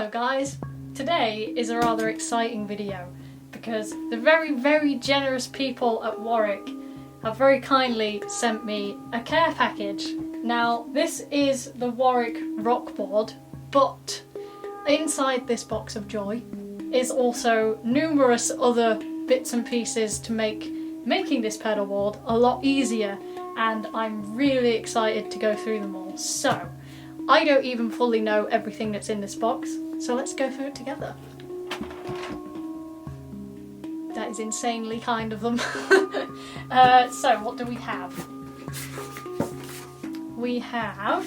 Hello guys! Today is a rather exciting video because the very generous people at Warwick have very kindly sent me a care package. Now this is the Warwick Rockboard, but inside this box of joy is also numerous other bits and pieces to make making this pedalboard a lot easier, and I'm really excited to go through them all. So I don't even fully know everything that's in this box, so let's go through it together. That is insanely kind of them. So what do we have? We have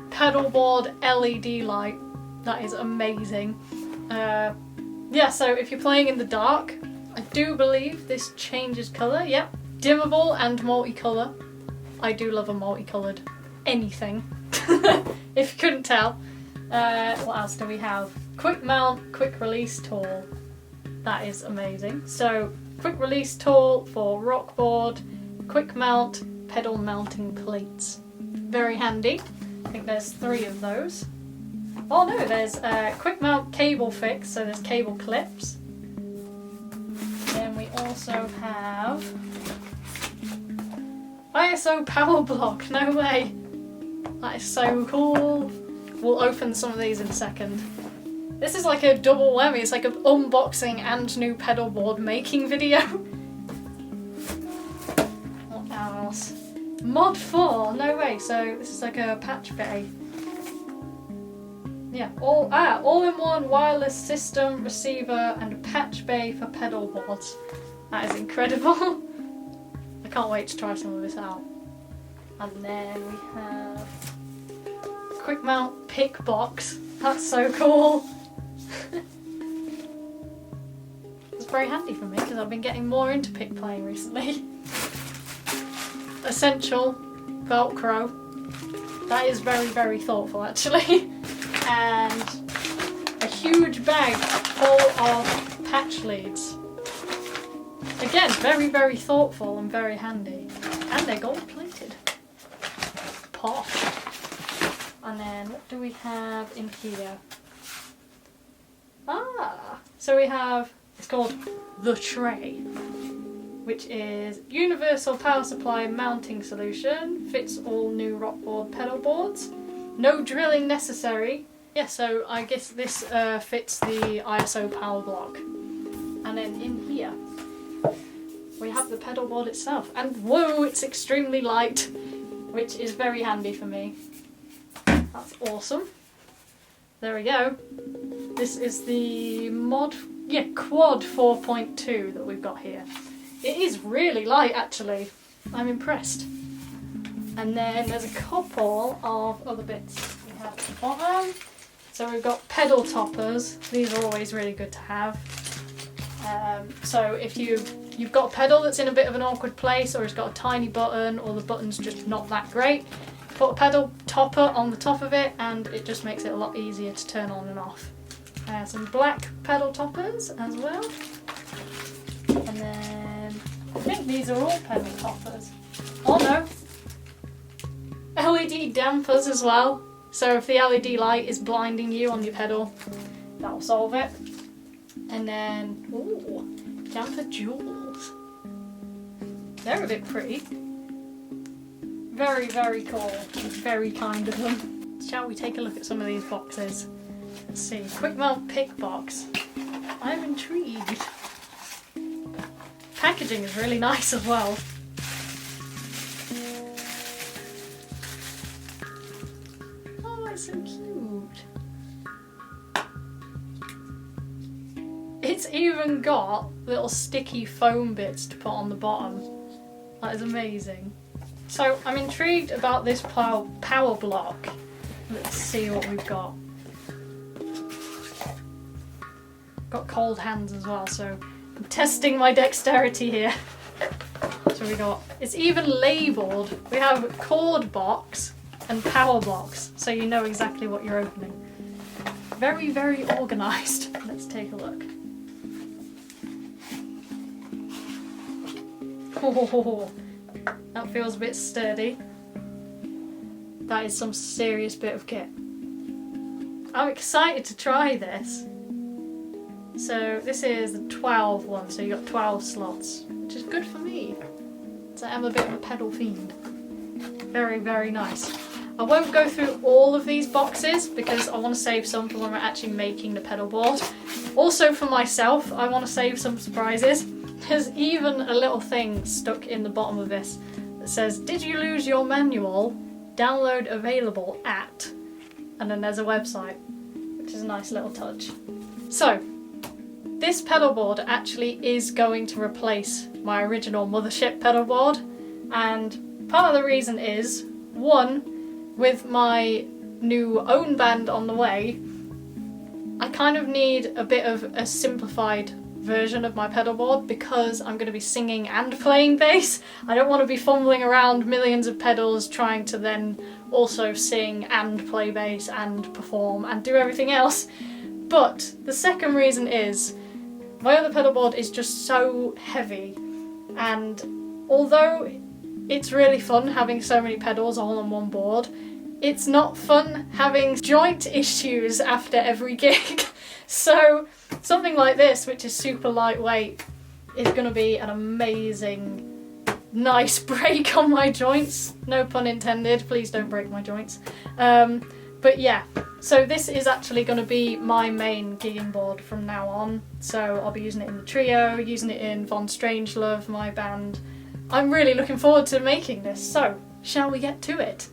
Pedalboard LED light. That is amazing. Yeah, so if you're playing in the dark, I do believe this changes colour. Yep, dimmable and multicolour. I do love a multicoloured anything, if you couldn't tell. What else do we have? Quick mount, quick release tool. That is amazing. So, quick release tool for Rockboard, quick mount, pedal mounting plates. Very handy. I think there's 3 of those. Oh no, there's quick mount cable fix, so there's cable clips. Then we also have ISO power block. No way! That is so cool. We'll open some of these in a second. This is like a double whammy. It's like an unboxing and new pedalboard making video. What else? Mod 4. No way. So this is like a patch bay. Yeah. All-in-one wireless system, receiver, and a patch bay for pedalboards. That is incredible. I can't wait to try some of this out. And then we have quick mount pick box. That's so cool. It's very handy for me because I've been getting more into pick playing recently. Essential Velcro. That is very thoughtful actually. And a huge bag full of patch leads. Again, very thoughtful and very handy. And they're gold plated. Posh. And then what do we have in here? So we have, it's called the tray, which is universal power supply mounting solution, fits all new Rockboard pedalboards, no drilling necessary. Yeah, so I guess this fits the ISO power block. And then in here we have the pedalboard itself, and whoa, it's extremely light, which is very handy for me. That's awesome. There we go. This is the Quad 4.2 that we've got here. It is really light actually. I'm impressed. And then there's a couple of other bits we have at the bottom. So we've got pedal toppers. These are always really good to have. So if you've got a pedal that's in a bit of an awkward place, or it's got a tiny button, or the button's just not that great, put a pedal topper on the top of it and it just makes it a lot easier to turn on and off. Some black pedal toppers as well. And then I think these are all pedal toppers. Oh no! LED dampers as well. So if the LED light is blinding you on your pedal, that will solve it. And then, ooh, damper jewels. They're a bit pretty. Very cool. Very kind of them. Shall we take a look at some of these boxes? Let's see. Quick mount pick box. I'm intrigued. Packaging is really nice as well. Oh, it's so cute. It's even got little sticky foam bits to put on the bottom. That is amazing. So I'm intrigued about this power block. Let's see what we've got. Got cold hands as well, so I'm testing my dexterity here. So we got, it's even labelled. We have cord box and power box, so you know exactly what you're opening. Very organised. Let's take a look. Oh, that feels a bit sturdy. That is some serious bit of kit. I'm excited to try this. So this is the 12 one, so you got 12 slots, which is good for me. So I'm a bit of a pedal fiend. Very, very nice. I won't go through all of these boxes because I want to save some for when we're actually making the pedal board. Also for myself, I want to save some surprises. There's even a little thing stuck in the bottom of this that says, "Did you lose your manual? Download available at..." And then there's a website, which is a nice little touch. So, this pedal board actually is going to replace my original mothership pedal board, and part of the reason is, one, with my new own band on the way, I kind of need a bit of a simplified version of my pedal board because I'm going to be singing and playing bass. I don't want to be fumbling around millions of pedals trying to then also sing and play bass and perform and do everything else. But the second reason is my other pedal board is just so heavy, and although it's really fun having so many pedals all on one board, it's not fun having joint issues after every gig. So something like this, which is super lightweight, is going to be an amazing, nice break on my joints. No pun intended, please don't break my joints. But yeah, so this is actually going to be my main gigging board from now on. So I'll be using it in the trio, using it in Von Strangelove, my band. I'm really looking forward to making this, so shall we get to it?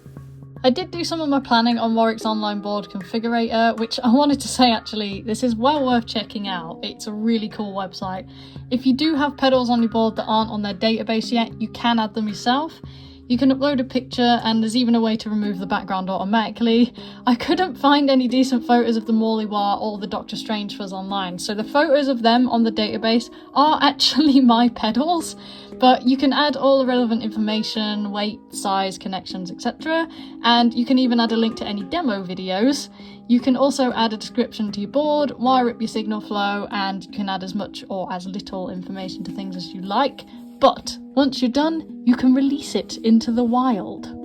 I did do some of my planning on Warwick's online board configurator, which I wanted to say actually, this is well worth checking out. It's a really cool website. If you do have pedals on your board that aren't on their database yet, you can add them yourself. You can upload a picture, and there's even a way to remove the background automatically. I couldn't find any decent photos of the Morley Wah or the Doctor Strange fuzz online, so the photos of them on the database are actually my pedals, but you can add all the relevant information, weight, size, connections, etc. And you can even add a link to any demo videos. You can also add a description to your board, wire up your signal flow, and you can add as much or as little information to things as you like. But once you're done, you can release it into the wild. Can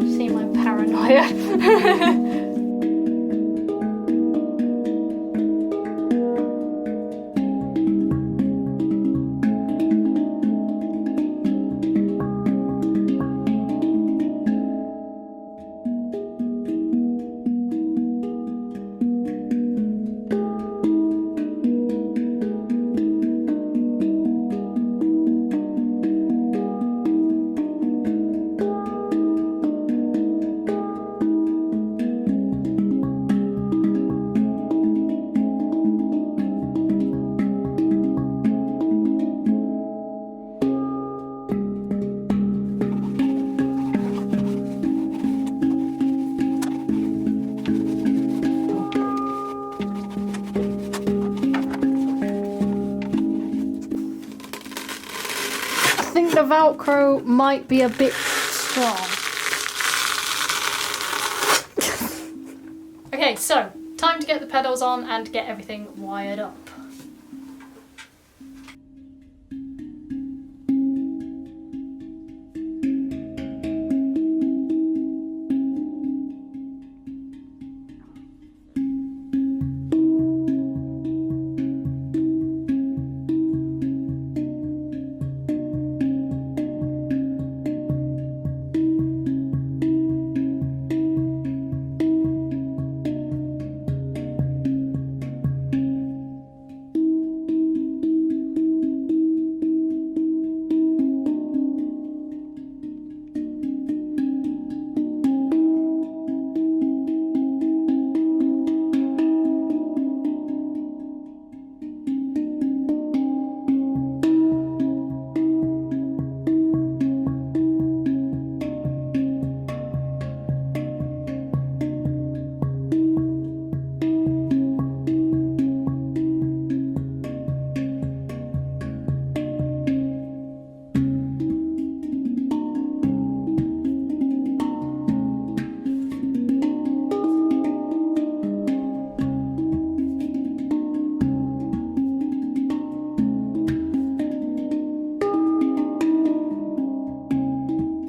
you see my paranoia? The Velcro might be a bit strong. Okay, so time to get the pedals on and get everything wired up.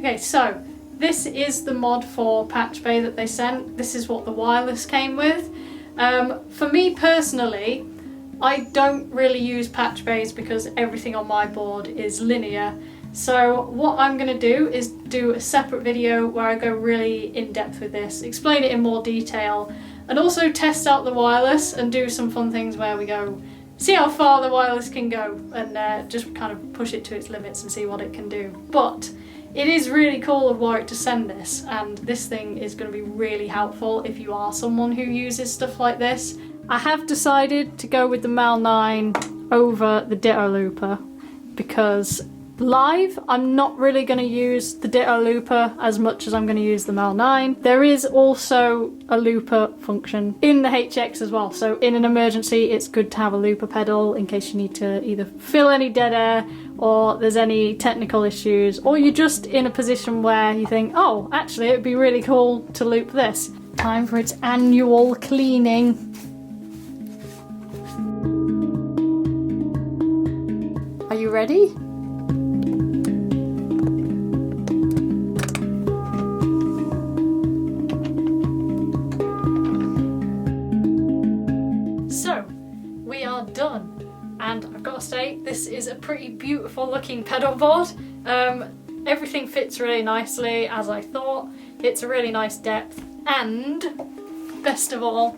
Okay, so this is the mod for Patch Bay that they sent. This is what the wireless came with. For me personally, I don't really use patch bays because everything on my board is linear. So what I'm going to do is do a separate video where I go really in depth with this, explain it in more detail, and also test out the wireless and do some fun things where we go see how far the wireless can go and just kind of push it to its limits and see what it can do. But it is really cool of Warwick to send this, and this thing is going to be really helpful if you are someone who uses stuff like this. I have decided to go with the Mal 9 over the Ditto Looper because live I'm not really going to use the Ditto Looper as much as I'm going to use the Mal 9. There is also a looper function in the HX as well, so in an emergency it's good to have a looper pedal in case you need to either fill any dead air or there's any technical issues, or you're just in a position where you think, oh, actually it'd be really cool to loop this. Time for its annual cleaning. Are you ready? So, we are done, and I've got to say, this is a pretty beautiful looking pedal board. Everything fits really nicely as I thought. It's a really nice depth, and best of all,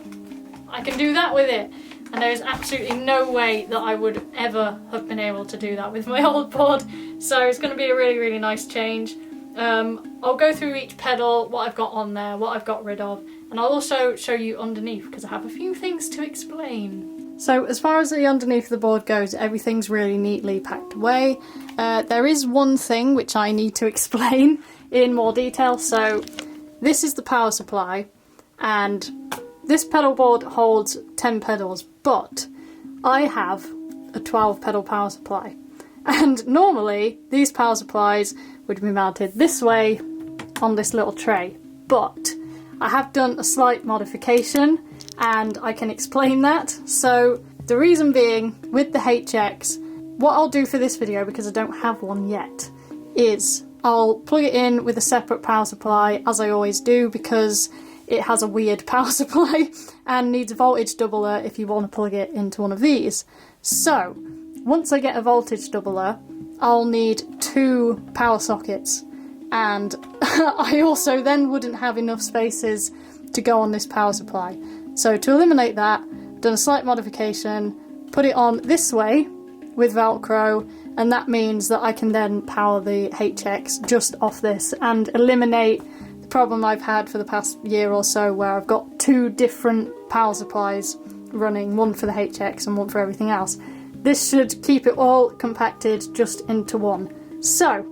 I can do that with it. And there is absolutely no way that I would ever have been able to do that with my old board. So it's going to be a really, really nice change. I'll go through each pedal, what I've got on there, what I've got rid of, and I'll also show you underneath because I have a few things to explain. So as far as the underneath of the board goes, everything's really neatly packed away. There is one thing which I need to explain in more detail. So this is the power supply, and this pedal board holds 10 pedals, but I have a 12 pedal power supply. And normally these power supplies would be mounted this way on this little tray, but I have done a slight modification and I can explain that. So the reason being, with the HX, what I'll do for this video, because I don't have one yet, is I'll plug it in with a separate power supply, as I always do, because it has a weird power supply and needs a voltage doubler if you want to plug it into one of these. So once I get a voltage doubler, I'll need 2 power sockets, and I also then wouldn't have enough spaces to go on this power supply. So to eliminate that, I've done a slight modification, put it on this way with Velcro, and that means that I can then power the HX just off this and eliminate problem I've had for the past year or so where I've got 2 different power supplies running, one for the HX and one for everything else. This should keep it all compacted just into one. So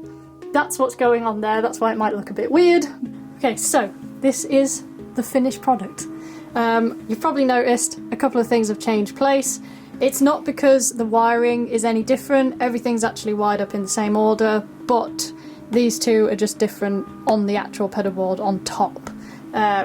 that's what's going on there, that's why it might look a bit weird. Okay, so this is the finished product. You've probably noticed a couple of things have changed place. It's not because the wiring is any different, everything's actually wired up in the same order, but these 2 are just different on the actual pedal board on top.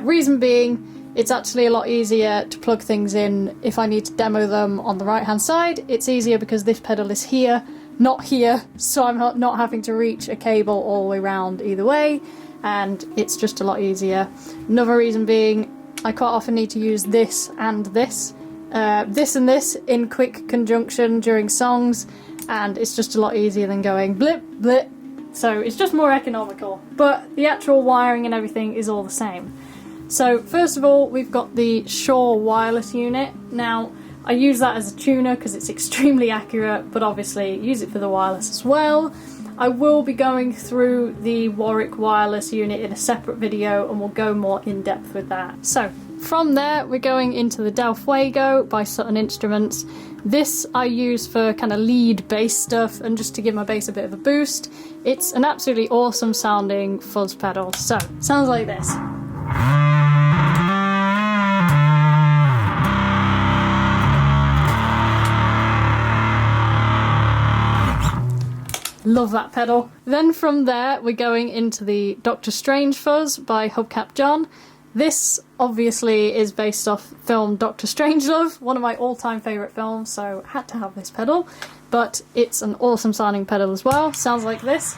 Reason being, it's actually a lot easier to plug things in if I need to demo them on the right hand side. It's easier because this pedal is here, not here, so I'm not having to reach a cable all the way around either way, and it's just a lot easier. Another reason being, I quite often need to use this and this. This and this in quick conjunction during songs, and it's just a lot easier than going blip blip. So it's just more economical, but the actual wiring and everything is all the same. So first of all, we've got the Shure wireless unit. Now I use that as a tuner because it's extremely accurate, but obviously use it for the wireless as well. I will be going through the Warwick wireless unit in a separate video and we'll go more in depth with that. So from there we're going into the Del Fuego by Sutton Instruments. This I use for kind of lead bass stuff and just to give my bass a bit of a boost. It's an absolutely awesome sounding fuzz pedal. So it sounds like this. Love that pedal. Then from there we're going into the Doctor Strange fuzz by Hubcap John. This obviously is based off film Doctor Strangelove, one of my all-time favourite films, so had to have this pedal. But it's an awesome sounding pedal as well. Sounds like this.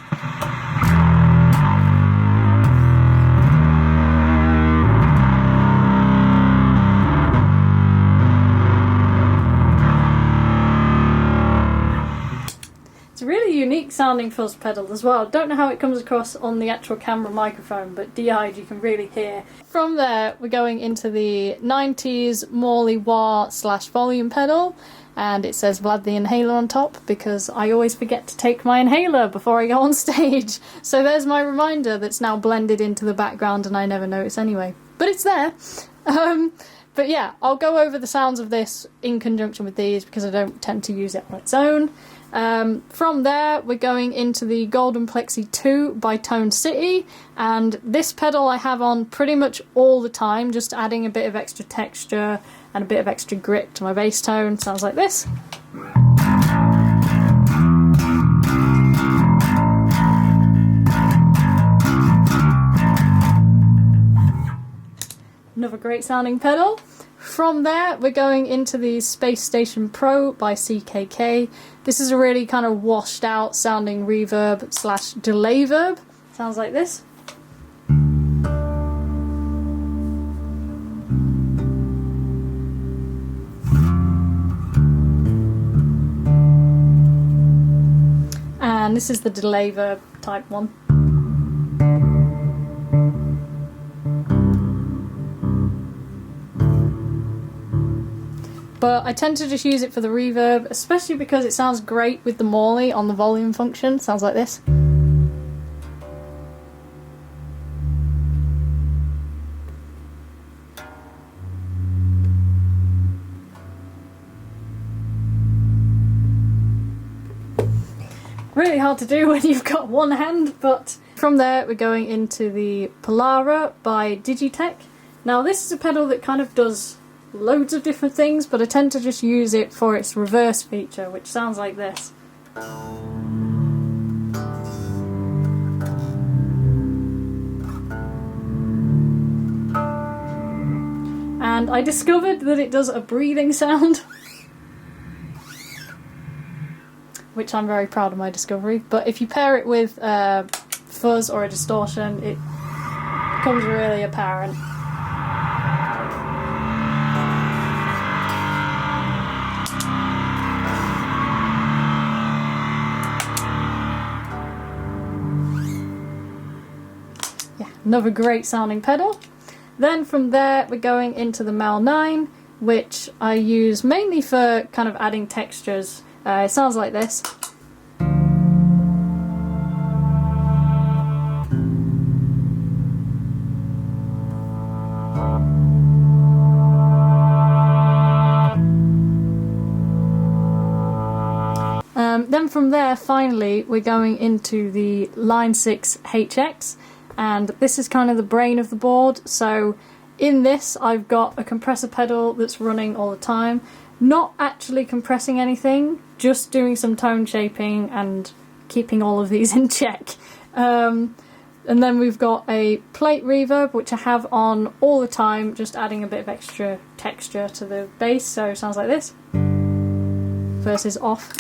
unique sounding fuzz pedal as well. Don't know how it comes across on the actual camera microphone, but DI'd you can really hear. From there we're going into the 90s Morley wah / volume pedal, and it says Vlad the Inhaler on top because I always forget to take my inhaler before I go on stage. So there's my reminder that's now blended into the background and I never notice anyway. But it's there. But yeah, I'll go over the sounds of this in conjunction with these because I don't tend to use it on its own. From there we're going into the Golden Plexi 2 by Tone Cici, and this pedal I have on pretty much all the time, just adding a bit of extra texture and a bit of extra grit to my bass tone. Sounds like this. Another great sounding pedal. From there we're going into the Space Station Pro by CKK. This is a really kind of washed out sounding reverb / delay verb. Sounds like this. And this is the delay verb type one. But I tend to just use it for the reverb, especially because it sounds great with the Morley on the volume function. Sounds like this. Really hard to do when you've got one hand, but from there we're going into the Polara by Digitech. Now this is a pedal that kind of does loads of different things, but I tend to just use it for its reverse feature, which sounds like this. And I discovered that it does a breathing sound, which I'm very proud of my discovery, but if you pair it with fuzz or a distortion, it becomes really apparent. Another great sounding pedal. Then from there we're going into the Mel 9, which I use mainly for kind of adding textures. It sounds like this. Then from there finally we're going into the Line 6 HX. And this is kind of the brain of the board. So in this I've got a compressor pedal that's running all the time, not actually compressing anything, just doing some tone shaping and keeping all of these in check. And then we've got a plate reverb which I have on all the time, just adding a bit of extra texture to the bass, so it sounds like this versus off.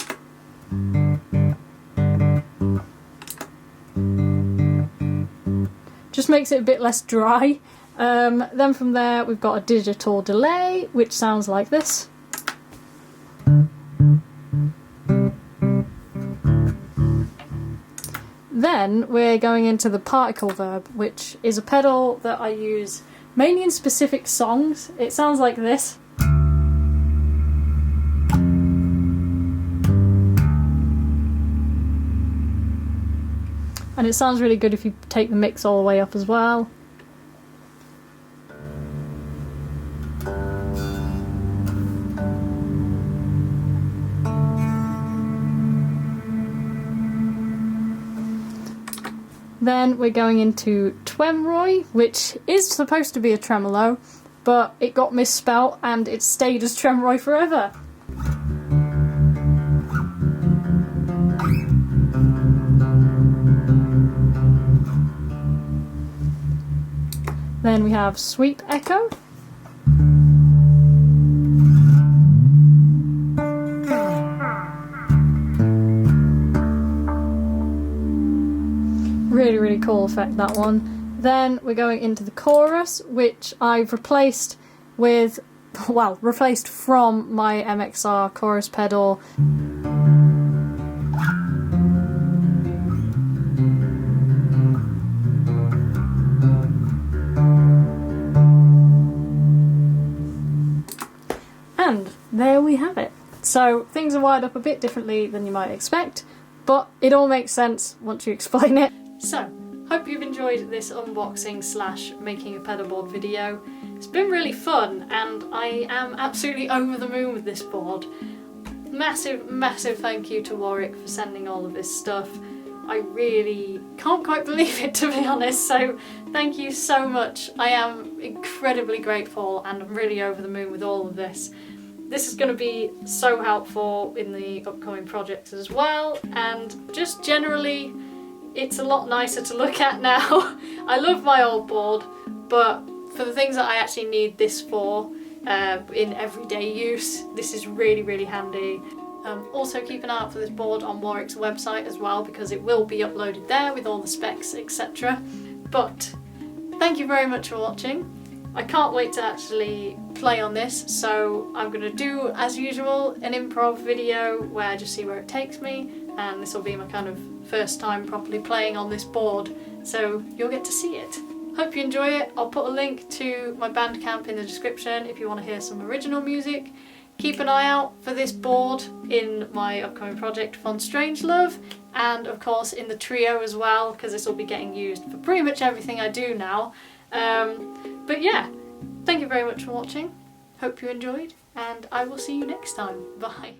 Just makes it a bit less dry. Then from there we've got a digital delay which sounds like this. Then we're going into the particle verb, which is a pedal that I use mainly in specific songs. It sounds like this. And it sounds really good if you take the mix all the way up as well. Then we're going into Twemroy, which is supposed to be a tremolo, but it got misspelt and it stayed as Tremroy forever. Then we have Sweep Echo. Really, really cool effect, that one. Then we're going into the chorus, which I've replaced with, well, replaced from my MXR chorus pedal. So things are wired up a bit differently than you might expect, but it all makes sense once you explain it. So, hope you've enjoyed this unboxing slash making a pedalboard video. It's been really fun and I am absolutely over the moon with this board. Massive, massive thank you to Warwick for sending all of this stuff. I really can't quite believe it, to be honest, so thank you so much. I am incredibly grateful and I'm really over the moon with all of this. This is going to be so helpful in the upcoming projects as well, and just generally it's a lot nicer to look at now. I love my old board, but for the things that I actually need this for in everyday use, this is really, really handy. Also keep an eye out for this board on Warwick's website as well, because it will be uploaded there with all the specs, etc. But thank you very much for watching. I can't wait to actually play on this, so I'm going to do, as usual, an improv video where I just see where it takes me, and this will be my kind of first time properly playing on this board, so you'll get to see it. Hope you enjoy it. I'll put a link to my Bandcamp in the description if you want to hear some original music. Keep an eye out for this board in my upcoming project Fun Strangelove, and of course in the trio as well, because this will be getting used for pretty much everything I do now. But yeah, thank you very much for watching. Hope you enjoyed, and I will see you next time. Bye.